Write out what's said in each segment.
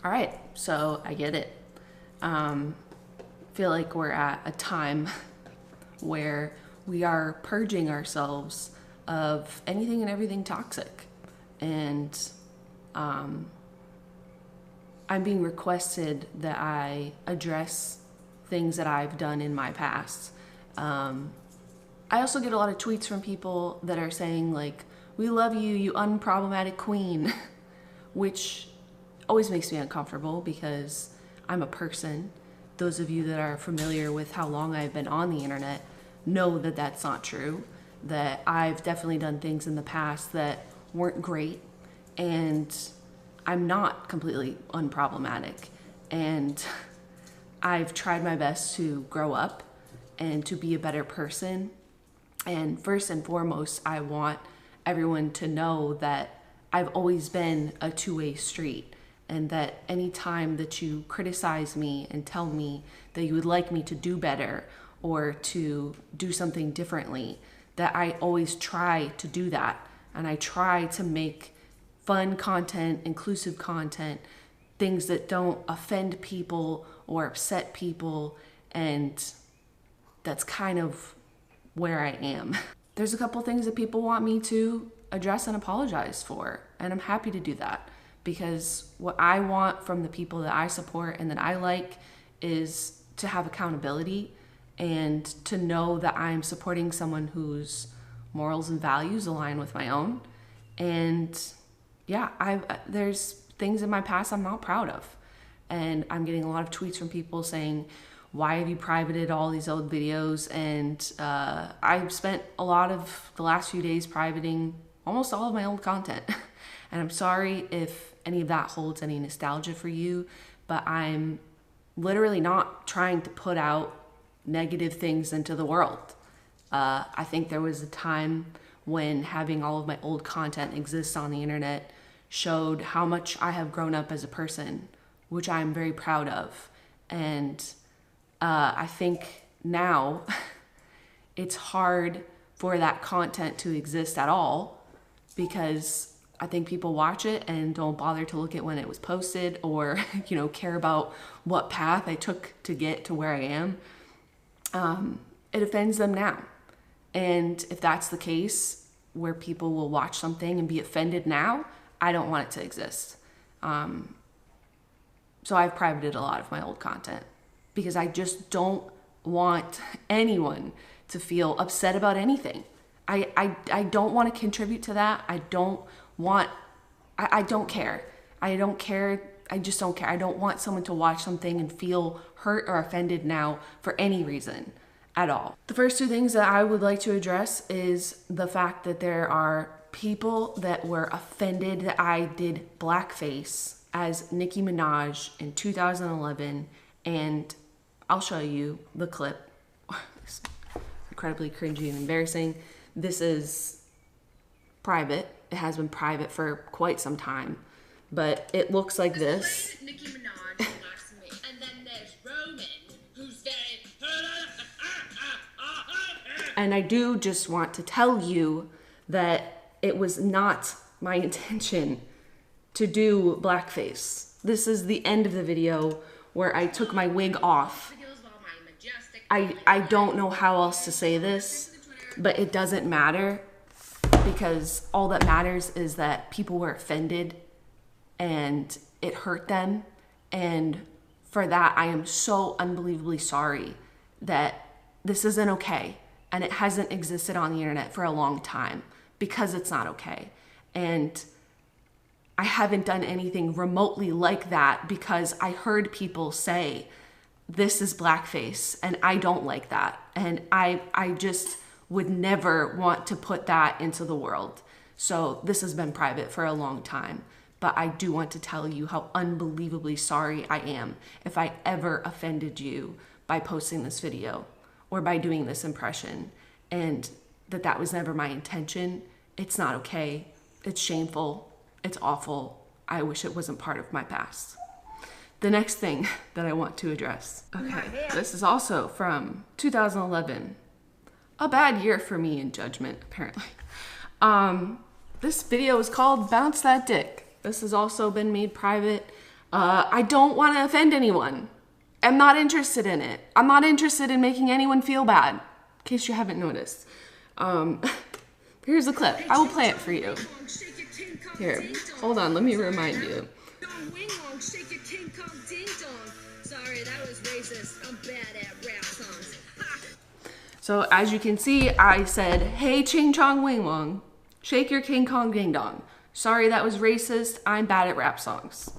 All right, so I get it. Feel like we're at a time where we are purging ourselves of anything and everything toxic. And I'm being requested that I address things that I've done in my past. I also get a lot of tweets from people that are saying like, "We love you, you unproblematic queen," which always makes me uncomfortable because I'm a person. Those of you that are familiar with how long I've been on the internet know that that's not true, that I've definitely done things in the past that weren't great, and I'm not completely unproblematic. And I've tried my best to grow up and to be a better person. And first and foremost, I want everyone to know that I've always been a two-way street, and that any time that you criticize me and tell me that you would like me to do better or to do something differently, that I always try to do that. And I try to make fun content, inclusive content, things that don't offend people or upset people. And that's kind of where I am. There's a couple things that people want me to address and apologize for, and I'm happy to do that, because what I want from the people that I support and that I like is to have accountability and to know that I'm supporting someone whose morals and values align with my own. And yeah, there's things in my past I'm not proud of, and I'm getting a lot of tweets from people saying, "Why have you privated all these old videos?" And I've spent a lot of the last few days privating almost all of my old content. And I'm sorry if any of that holds any nostalgia for you, but I'm literally not trying to put out negative things into the world. I think there was a time when having all of my old content exist on the internet showed how much I have grown up as a person, which I'm very proud of. And I think now it's hard for that content to exist at all, because I think people watch it and don't bother to look at when it was posted, or care about what path I took to get to where I am. It offends them now. And if that's the case, where people will watch something and be offended now, I don't want it to exist. So I've privated a lot of my old content, because I just don't want anyone to feel upset about anything. I don't want to contribute to that. I don't care. I just don't care. I don't want someone to watch something and feel hurt or offended now for any reason at all. The first two things that I would like to address is the fact that there are people that were offended that I did blackface as Nicki Minaj in 2011, and I'll show you the clip. It's incredibly cringy and embarrassing. This is private. It has been private for quite some time, but it looks like this. Nicki Minaj likes me, and then there's Roman, who's very. And I do just want to tell you that it was not my intention to do blackface. This is the end of the video where I took my wig off. I don't know how else to say this, but it doesn't matter, because all that matters is that people were offended and it hurt them. And for that, I am so unbelievably sorry that this isn't okay. And it hasn't existed on the internet for a long time, because it's not okay. And I haven't done anything remotely like that, because I heard people say, "This is blackface," and I don't like that. And I just would never want to put that into the world. So this has been private for a long time, but I do want to tell you how unbelievably sorry I am if I ever offended you by posting this video or by doing this impression, and that was never my intention. It's not okay. It's shameful. It's awful. I wish it wasn't part of my past. The next thing that I want to address. Okay, this is also from 2011. A bad year for me in judgment, apparently. This video is called Bounce That Dick. This has also been made private. I don't want to offend anyone. I'm not interested in it. I'm not interested in making anyone feel bad, in case you haven't noticed. Here's a clip. I will play it for you. Here, hold on, let me remind you. Sorry, that was racist. I'm bad at rap songs. So as you can see, I said, hey, ching chong wing wong, shake your King Kong ding dong. Sorry, that was racist. I'm bad at rap songs.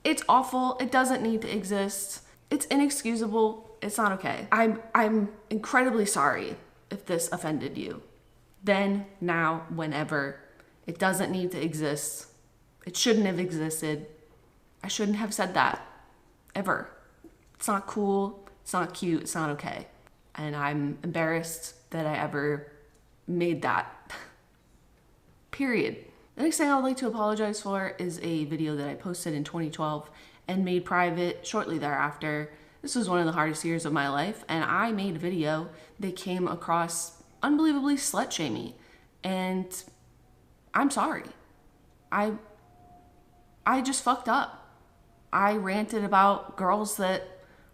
It's awful. It doesn't need to exist. It's inexcusable. It's not okay. I'm incredibly sorry if this offended you. Then, now, whenever. It doesn't need to exist. It shouldn't have existed. I shouldn't have said that. Ever. It's not cool. It's not cute. It's not okay. And I'm embarrassed that I ever made that. Period. The next thing I would like to apologize for is a video that I posted in 2012 and made private shortly thereafter. This was one of the hardest years of my life, and I made a video that came across unbelievably slut-shamey, and I'm sorry. I just fucked up. I ranted about girls that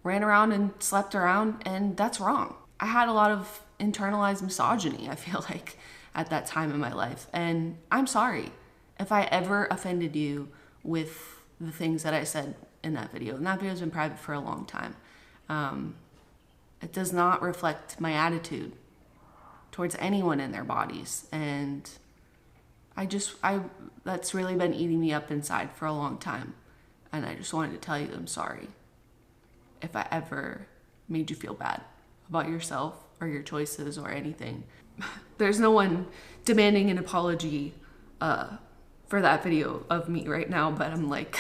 ran around and slept around, and that's wrong. I had a lot of internalized misogyny, I feel like, at that time in my life, and I'm sorry if I ever offended you with the things that I said in that video. And that video has been private for a long time. It does not reflect my attitude towards anyone in their bodies, and that's really been eating me up inside for a long time, and I just wanted to tell you that I'm sorry if I ever made you feel bad about yourself or your choices or anything. There's no one demanding an apology for that video of me right now, but I'm like,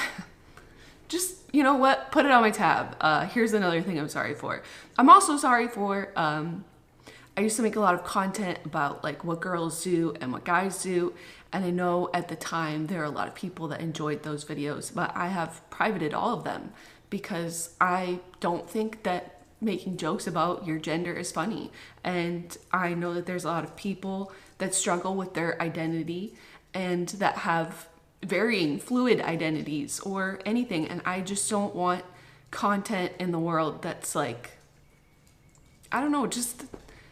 just, you know what, put it on my tab. Here's another thing I'm sorry for. I'm also sorry for, I used to make a lot of content about like what girls do and what guys do, and I know at the time there are a lot of people that enjoyed those videos, but I have privated all of them because I don't think that making jokes about your gender is funny. And I know that there's a lot of people that struggle with their identity and that have varying fluid identities or anything, and I just don't want content in the world that's like, I don't know, just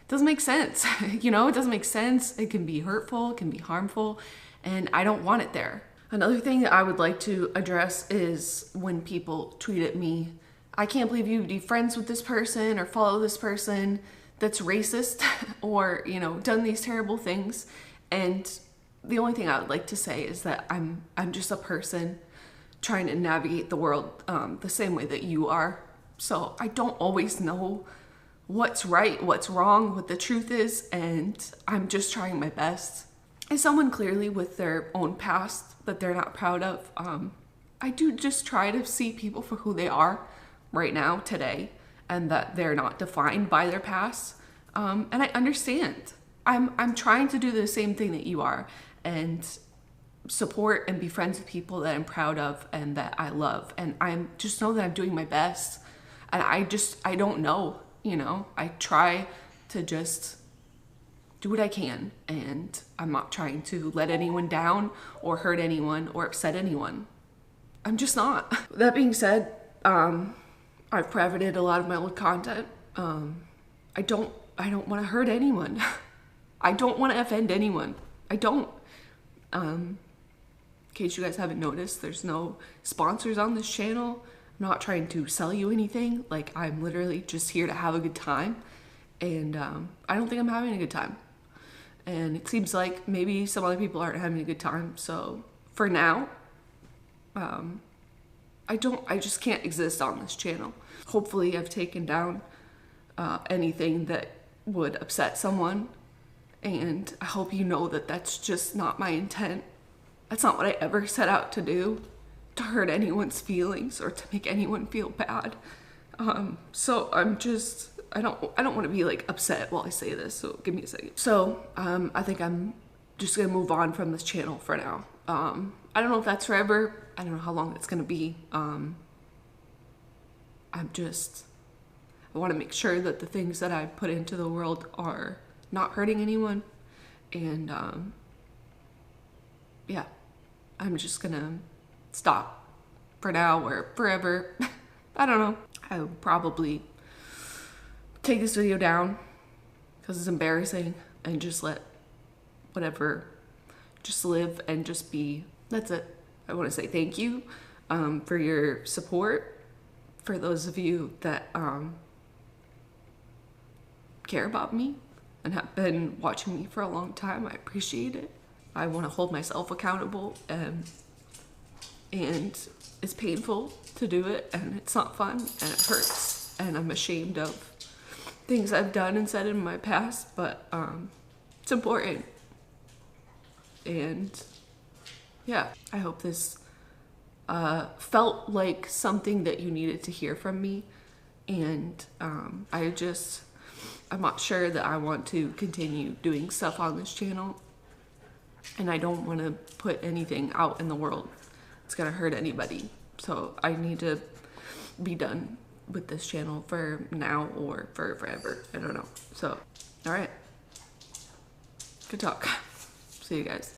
doesn't make sense. You know, it doesn't make sense. It can be hurtful, it can be harmful, and I don't want it there. Another thing that I would like to address is when people tweet at me, I can't believe you'd be friends with this person or follow this person that's racist or, you know, done these terrible things. And the only thing I would like to say is that I'm just a person trying to navigate the world the same way that you are. So I don't always know what's right, what's wrong, what the truth is, and I'm just trying my best. As someone clearly with their own past that they're not proud of, I do just try to see people for who they are right now, today, and that they're not defined by their past. And I understand. I'm trying to do the same thing that you are and support and be friends with people that I'm proud of and that I love. And I'm just know that I'm doing my best. And I don't know, you know, I try to just do what I can, and I'm not trying to let anyone down or hurt anyone or upset anyone. I'm just not. That being said, I've privated a lot of my old content. I don't want to hurt anyone. I don't want to offend anyone. I don't. In case you guys haven't noticed, there's no sponsors on this channel. I'm not trying to sell you anything. Like, I'm literally just here to have a good time. And I don't think I'm having a good time. And it seems like maybe some other people aren't having a good time. So for now, I just can't exist on this channel. Hopefully I've taken down anything that would upset someone, and I hope you know that that's just not my intent. That's not what I ever set out to do, to hurt anyone's feelings or to make anyone feel bad. So I don't want to be like upset while I say this, so give me a second. So I think I'm just gonna move on from this channel for now. I don't know if that's forever. I don't know how long it's gonna be. I want to make sure that the things that I put into the world are not hurting anyone. And yeah, I'm just gonna stop for now or forever. I don't know. I would probably take this video down because it's embarrassing and just let whatever just live and just be. That's it. I want to say thank you for your support. For those of you that care about me and have been watching me for a long time, I appreciate it. I want to hold myself accountable, and it's painful to do it, and it's not fun, and it hurts, and I'm ashamed of things I've done and said in my past, but it's important. And yeah, I hope this felt like something that you needed to hear from me. And I'm not sure that I want to continue doing stuff on this channel, and I don't want to put anything out in the world it's gonna hurt anybody. So I need to be done with this channel for now or for forever. I don't know. So, all right. Good talk. See you guys.